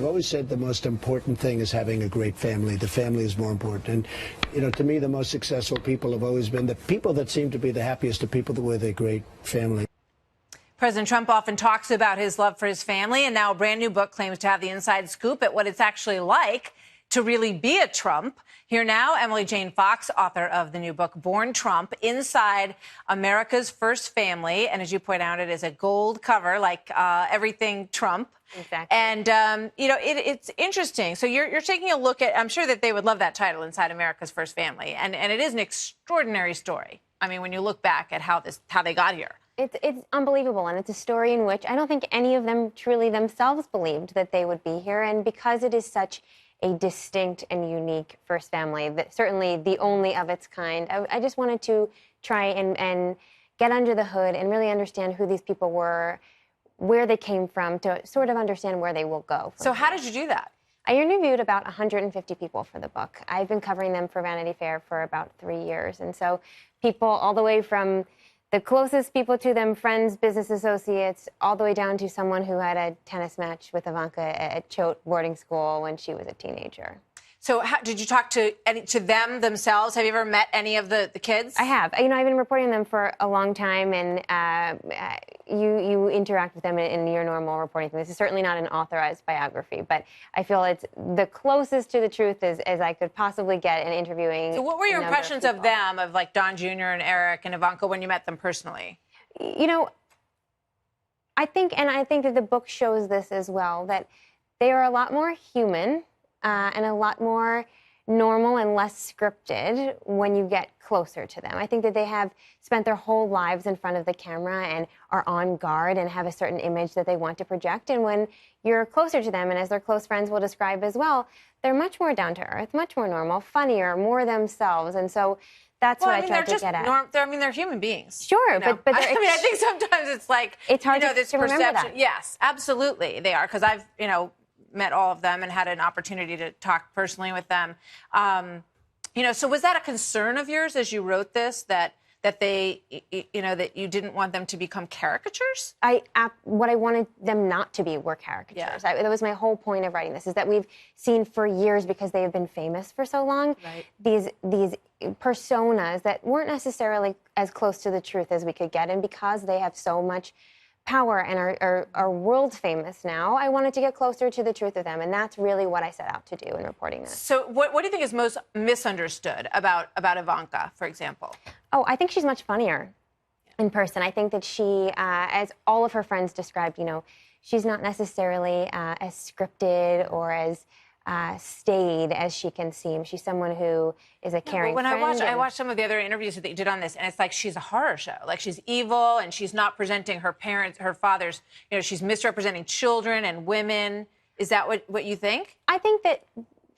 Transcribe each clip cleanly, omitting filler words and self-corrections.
I've always said the most important thing is having a great family. The family is more important. And, you know, to me, the most successful people have always been the people that seem to be the happiest are people that with a great family. President Trump often talks about his love for his family, and now a brand new book claims to have the inside scoop at what it's actually like to really be a Trump. Here now, Emily Jane Fox, author of the new book, Born Trump, Inside America's First Family. And as you point out, it is a gold cover, like everything Trump. Exactly. And, you know, it's interesting. So you're taking a look at, I'm sure that they would love that title, Inside America's First Family. And it is an extraordinary story. I mean, when you look back at how they got here. It's unbelievable, and it's a story in which I don't think any of them truly themselves believed that they would be here. And because it is such a distinct and unique first family, that certainly the only of its kind, I just wanted to try and get under the hood and really understand who these people were, where they came from, to sort of understand where they will go. So how did you do that? I interviewed about 150 people for the book. I've been covering them for Vanity Fair for about 3 years. And so people all the way from the closest people to them, friends, business associates, all the way down to someone who had a tennis match with Ivanka at Choate boarding school when she was a teenager. So did you talk to them themselves? Have you ever met any of the kids? I have. You know, I've been reporting them for a long time, and you interact with them in your normal reporting thing. This is certainly not an authorized biography, but I feel it's the closest to the truth as I could possibly get in interviewing. So what were your impressions of them, of like Don Jr. and Eric and Ivanka, when you met them personally? You know, I think that the book shows this as well, that they are a lot more human. And a lot more normal and less scripted when you get closer to them. I think that they have spent their whole lives in front of the camera and are on guard and have a certain image that they want to project. And when you're closer to them, and as their close friends will describe as well, they're much more down to earth, much more normal, funnier, more themselves. And so that's what I tried to get at. They're human beings. Sure, you know? but I mean, I think sometimes it's like, it's hard this to remember perception. that. Yes, absolutely, they are, because I've, met all of them and had an opportunity to talk personally with them. So was that a concern of yours as you wrote this, that they, that you didn't want them to become caricatures? What I wanted them not to be were caricatures. Yeah. That was my whole point of writing this, is that we've seen for years, because they have been famous for so long, right, these personas that weren't necessarily as close to the truth as we could get. And because they have so much power and are world famous now, I wanted to get closer to the truth of them, and that's really what I set out to do in reporting this. So what do you think is most misunderstood about Ivanka, for example? Oh, I think she's much funnier in person. I think that she, as all of her friends described, she's not necessarily as scripted or as staid as she can seem. She's someone who is a caring friend. I watched some of the other interviews that you did on this, and it's like she's a horror show. Like, she's evil, and she's not presenting her father's, she's misrepresenting children and women. Is that what you think? I think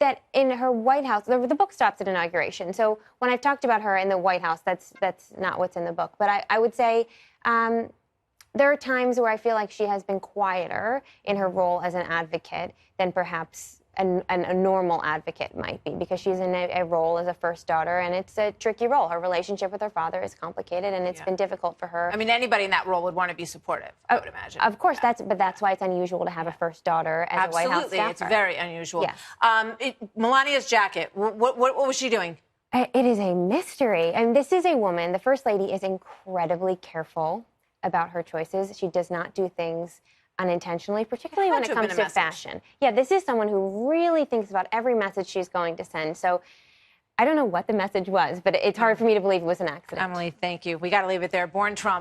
that in her White House, the book stops at inauguration. So when I've talked about her in the White House, that's not what's in the book. But I would say there are times where I feel like she has been quieter in her role as an advocate than perhaps a normal advocate might be, because she's in a role as a first daughter, and it's a tricky role. Her relationship with her father is complicated, and it's been difficult for her. I mean, anybody in that role would want to be supportive, I would imagine. Of course, that's why it's unusual to have a first daughter as a White House staffer. Absolutely, it's very unusual. Yes. Melania's jacket, what was she doing? It is a mystery. And this is a woman, the First Lady is incredibly careful about her choices. She does not do things unintentionally, particularly when it comes to fashion. Yeah, this is someone who really thinks about every message she's going to send. So I don't know what the message was, but it's hard for me to believe it was an accident. Emily, thank you. We got to leave it there. Born Trump.